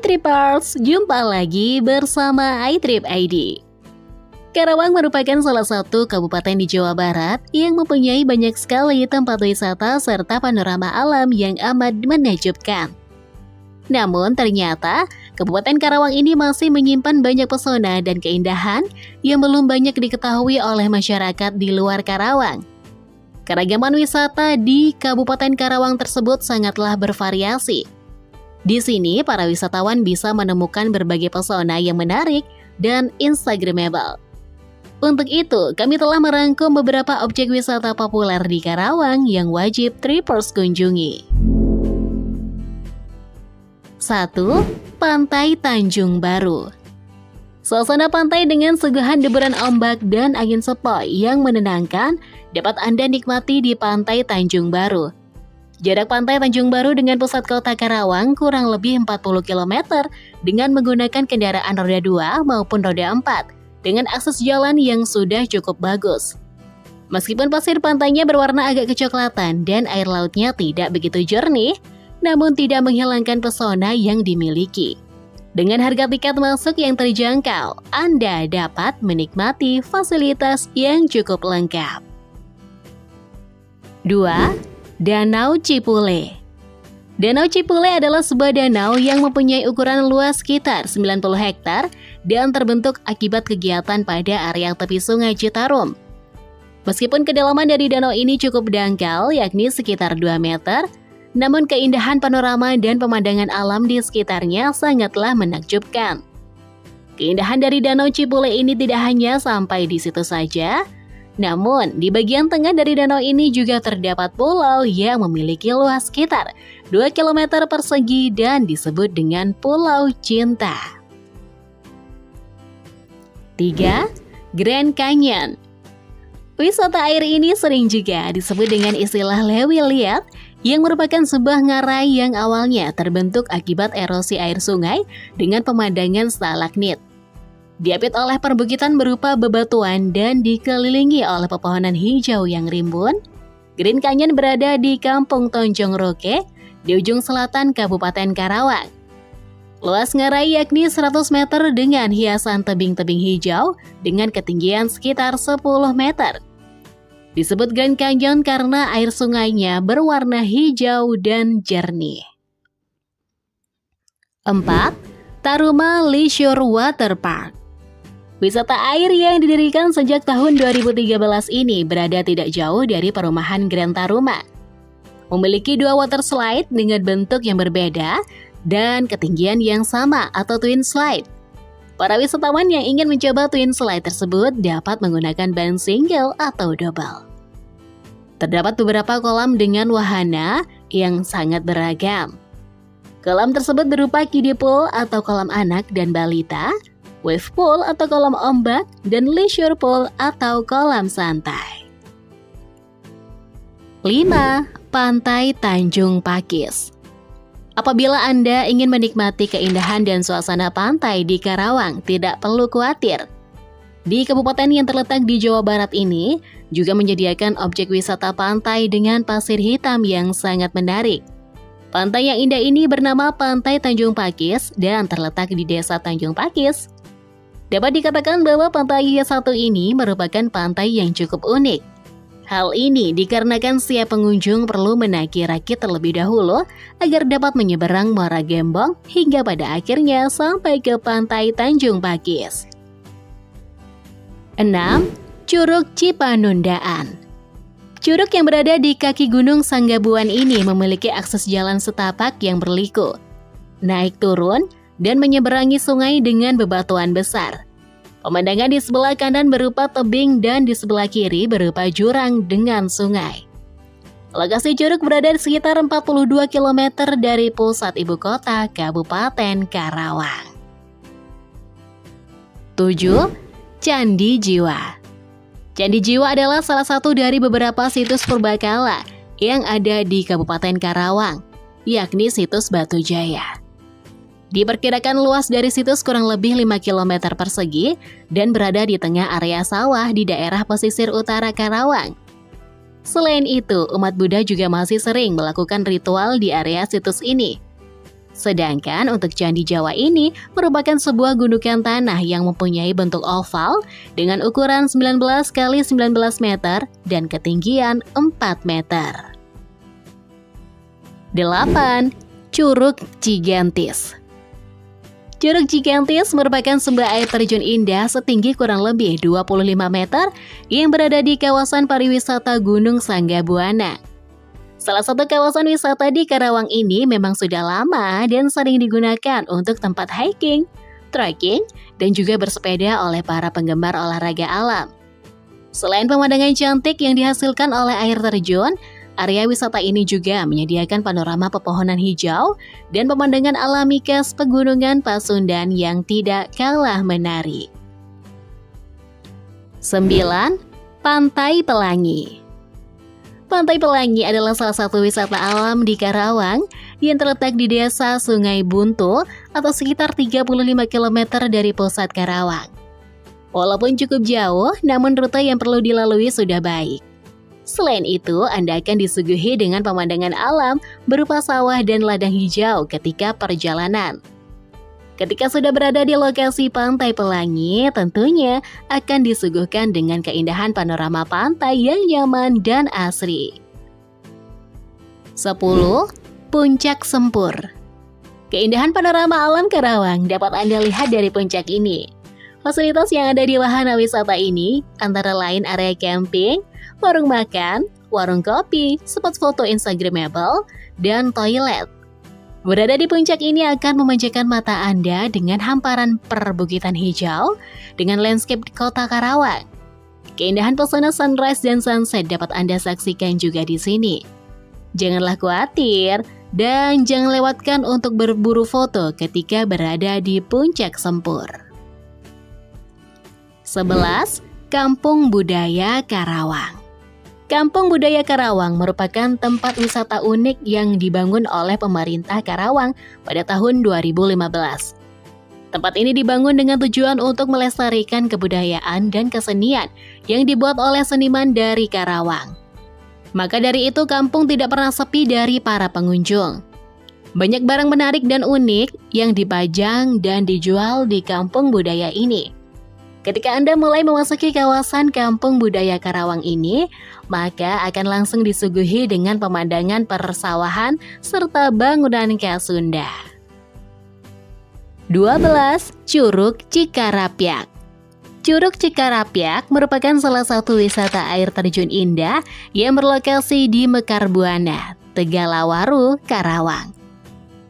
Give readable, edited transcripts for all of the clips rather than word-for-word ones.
iTripers, jumpa lagi bersama iTrip ID. Karawang merupakan salah satu kabupaten di Jawa Barat yang mempunyai banyak sekali tempat wisata serta panorama alam yang amat menakjubkan. Namun ternyata, Kabupaten Karawang ini masih menyimpan banyak pesona dan keindahan yang belum banyak diketahui oleh masyarakat di luar Karawang. Keragaman wisata di Kabupaten Karawang tersebut sangatlah bervariasi. Di sini, para wisatawan bisa menemukan berbagai pesona yang menarik dan instagramable. Untuk itu, kami telah merangkum beberapa objek wisata populer di Karawang yang wajib trippers kunjungi. 1. Pantai Tanjung Baru. Suasana pantai dengan suguhan deburan ombak dan angin sepoi yang menenangkan dapat Anda nikmati di Pantai Tanjung Baru. Jarak Pantai Tanjung Baru dengan pusat kota Karawang kurang lebih 40 km dengan menggunakan kendaraan roda 2 maupun roda 4 dengan akses jalan yang sudah cukup bagus. Meskipun pasir pantainya berwarna agak kecoklatan dan air lautnya tidak begitu jernih, namun tidak menghilangkan pesona yang dimiliki. Dengan harga tiket masuk yang terjangkau, Anda dapat menikmati fasilitas yang cukup lengkap. 2. Danau Cipule. Danau Cipule adalah sebuah danau yang mempunyai ukuran luas sekitar 90 hektar dan terbentuk akibat kegiatan pada area tepi sungai Citarum. Meskipun kedalaman dari danau ini cukup dangkal, yakni sekitar 2 meter, namun keindahan panorama dan pemandangan alam di sekitarnya sangatlah menakjubkan. Keindahan dari Danau Cipule ini tidak hanya sampai di situ saja, namun di bagian tengah dari danau ini juga terdapat pulau yang memiliki luas sekitar 2 km persegi dan disebut dengan Pulau Cinta. 3. Grand Canyon. Wisata air ini sering juga disebut dengan istilah Lewi Liat, yang merupakan sebuah ngarai yang awalnya terbentuk akibat erosi air sungai dengan pemandangan stalagmit. Diapit oleh perbukitan berupa bebatuan dan dikelilingi oleh pepohonan hijau yang rimbun, Grand Canyon berada di Kampung Tonjong Roke, di ujung selatan Kabupaten Karawang. Luas ngarai yakni 100 meter dengan hiasan tebing-tebing hijau dengan ketinggian sekitar 10 meter. Disebut Grand Canyon karena air sungainya berwarna hijau dan jernih. 4. Taruma Leisure Water Park. Wisata air yang didirikan sejak tahun 2013 ini berada tidak jauh dari perumahan Grand Taruma. Memiliki 2 water slide dengan bentuk yang berbeda dan ketinggian yang sama atau twin slide. Para wisatawan yang ingin mencoba twin slide tersebut dapat menggunakan ban single atau double. Terdapat beberapa kolam dengan wahana yang sangat beragam. Kolam tersebut berupa kiddie pool atau kolam anak dan balita, wave pool atau kolam ombak, dan leisure pool atau kolam santai. 5. Pantai Tanjung Pakis. Apabila Anda ingin menikmati keindahan dan suasana pantai di Karawang, tidak perlu khawatir. Di kabupaten yang terletak di Jawa Barat ini juga menyediakan objek wisata pantai dengan pasir hitam yang sangat menarik. Pantai yang indah ini bernama Pantai Tanjung Pakis dan terletak di Desa Tanjung Pakis. Dapat dikatakan bahwa pantai yang satu ini merupakan pantai yang cukup unik. Hal ini dikarenakan setiap pengunjung perlu menaiki rakit terlebih dahulu agar dapat menyeberang Muara Gembong hingga pada akhirnya sampai ke Pantai Tanjung Pakis. 6. Curug Cipanundaan. Curug yang berada di kaki Gunung Sanggabuan ini memiliki akses jalan setapak yang berliku, naik turun, dan menyeberangi sungai dengan bebatuan besar. Pemandangan di sebelah kanan berupa tebing dan di sebelah kiri berupa jurang dengan sungai. Lokasi curug berada di sekitar 42 km dari pusat ibu kota Kabupaten Karawang. 7. Candi Jiwa. Candi Jiwa adalah salah satu dari beberapa situs purbakala yang ada di Kabupaten Karawang, yakni situs Batu Jaya. Diperkirakan luas dari situs kurang lebih 5 km persegi dan berada di tengah area sawah di daerah pesisir utara Karawang. Selain itu, umat Buddha juga masih sering melakukan ritual di area situs ini. Sedangkan untuk Candi Jawa ini merupakan sebuah gundukan tanah yang mempunyai bentuk oval dengan ukuran 19 kali 19 meter dan ketinggian 4 meter. 8. Curug Cigentis. Curug Cigentis merupakan sumber air terjun indah setinggi kurang lebih 25 meter yang berada di kawasan pariwisata Gunung Sanggabuana. Salah satu kawasan wisata di Karawang ini memang sudah lama dan sering digunakan untuk tempat hiking, trekking, dan juga bersepeda oleh para penggemar olahraga alam. Selain pemandangan cantik yang dihasilkan oleh air terjun, area wisata ini juga menyediakan panorama pepohonan hijau dan pemandangan alami khas pegunungan Pasundan yang tidak kalah menarik. 9. Pantai Pelangi. Pantai Pelangi adalah salah satu wisata alam di Karawang yang terletak di desa Sungai Buntu atau sekitar 35 km dari pusat Karawang. Walaupun cukup jauh, namun rute yang perlu dilalui sudah baik. Selain itu, Anda akan disuguhi dengan pemandangan alam berupa sawah dan ladang hijau ketika perjalanan. Ketika sudah berada di lokasi Pantai Pelangi, tentunya akan disuguhkan dengan keindahan panorama pantai yang nyaman dan asri. 10. Puncak Sempur. Keindahan panorama alam Karawang dapat Anda lihat dari puncak ini. Fasilitas yang ada di wahana wisata ini antara lain area camping, warung makan, warung kopi, spot foto Instagramable, dan toilet. Berada di puncak ini akan memanjakan mata Anda dengan hamparan perbukitan hijau dengan landscape kota Karawang. Keindahan pesona sunrise dan sunset dapat Anda saksikan juga di sini. Janganlah khawatir dan jangan lewatkan untuk berburu foto ketika berada di Puncak Sempur. 11. Kampung Budaya Karawang. Kampung Budaya Karawang merupakan tempat wisata unik yang dibangun oleh pemerintah Karawang pada tahun 2015. Tempat ini dibangun dengan tujuan untuk melestarikan kebudayaan dan kesenian yang dibuat oleh seniman dari Karawang. Maka dari itu kampung tidak pernah sepi dari para pengunjung. Banyak barang menarik dan unik yang dipajang dan dijual di Kampung Budaya ini. Ketika Anda mulai memasuki kawasan Kampung Budaya Karawang ini, maka akan langsung disuguhi dengan pemandangan persawahan serta bangunan khas Sunda. 12. Curug Cikarapiak. Curug Cikarapiak merupakan salah satu wisata air terjun indah yang berlokasi di Mekarbuana, Tegalawaru, Karawang.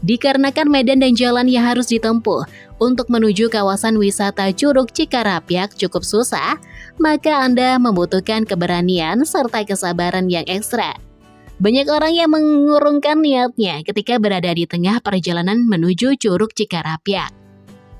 Dikarenakan medan dan jalan yang harus ditempuh untuk menuju kawasan wisata Curug Cikarapiak cukup susah, maka Anda membutuhkan keberanian serta kesabaran yang ekstra. Banyak orang yang mengurungkan niatnya ketika berada di tengah perjalanan menuju Curug Cikarapiak.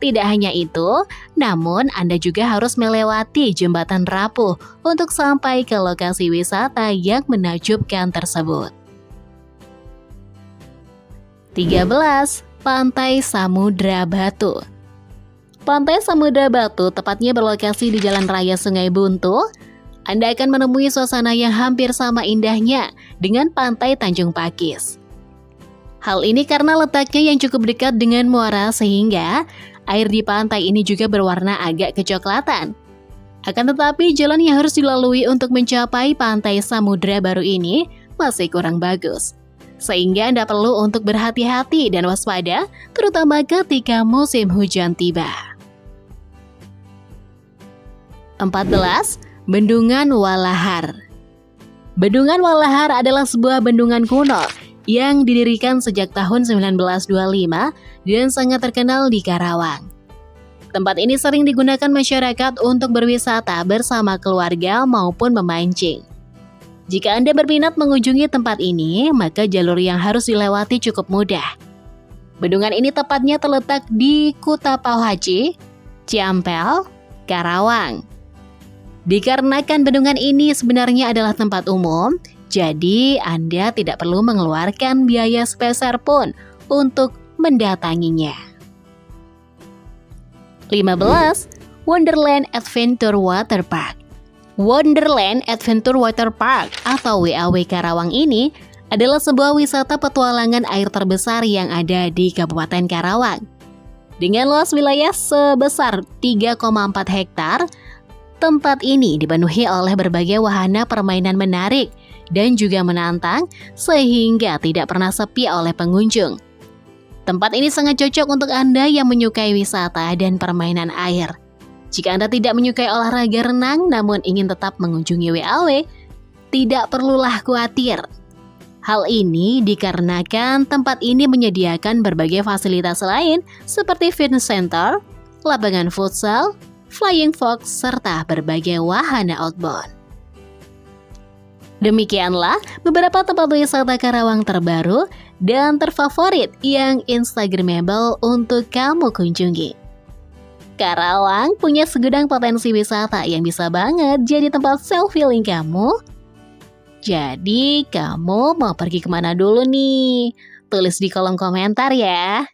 Tidak hanya itu, namun Anda juga harus melewati jembatan rapuh untuk sampai ke lokasi wisata yang menakjubkan tersebut. 13. Pantai Samudra Batu. Pantai Samudra Batu tepatnya berlokasi di Jalan Raya Sungai Buntu. Anda akan menemui suasana yang hampir sama indahnya dengan Pantai Tanjung Pakis. Hal ini karena letaknya yang cukup dekat dengan muara sehingga air di pantai ini juga berwarna agak kecoklatan. Akan tetapi jalan yang harus dilalui untuk mencapai Pantai Samudra Baru ini masih kurang bagus. Sehingga Anda perlu untuk berhati-hati dan waspada, terutama ketika musim hujan tiba. 14. Bendungan Walahar. Bendungan Walahar adalah sebuah bendungan kuno yang didirikan sejak tahun 1925 dan sangat terkenal di Karawang. Tempat ini sering digunakan masyarakat untuk berwisata bersama keluarga maupun memancing. Jika Anda berminat mengunjungi tempat ini, maka jalur yang harus dilewati cukup mudah. Bendungan ini tepatnya terletak di Kutapauhaci, Ciampel, Karawang. Dikarenakan bendungan ini sebenarnya adalah tempat umum, jadi Anda tidak perlu mengeluarkan biaya sepeser pun untuk mendatanginya. 15. Wonderland Adventure Water Park. Wonderland Adventure Water Park atau WAW Karawang ini adalah sebuah wisata petualangan air terbesar yang ada di Kabupaten Karawang. Dengan luas wilayah sebesar 3,4 hektar, tempat ini dipenuhi oleh berbagai wahana permainan menarik dan juga menantang sehingga tidak pernah sepi oleh pengunjung. Tempat ini sangat cocok untuk Anda yang menyukai wisata dan permainan air. Jika Anda tidak menyukai olahraga renang namun ingin tetap mengunjungi WAW, tidak perlulah khawatir. Hal ini dikarenakan tempat ini menyediakan berbagai fasilitas lain seperti fitness center, lapangan futsal, flying fox, serta berbagai wahana outbound. Demikianlah beberapa tempat wisata Karawang terbaru dan terfavorit yang instagramable untuk kamu kunjungi. Karawang punya segudang potensi wisata yang bisa banget jadi tempat self-healing kamu. Jadi, kamu mau pergi kemana dulu nih? Tulis di kolom komentar ya.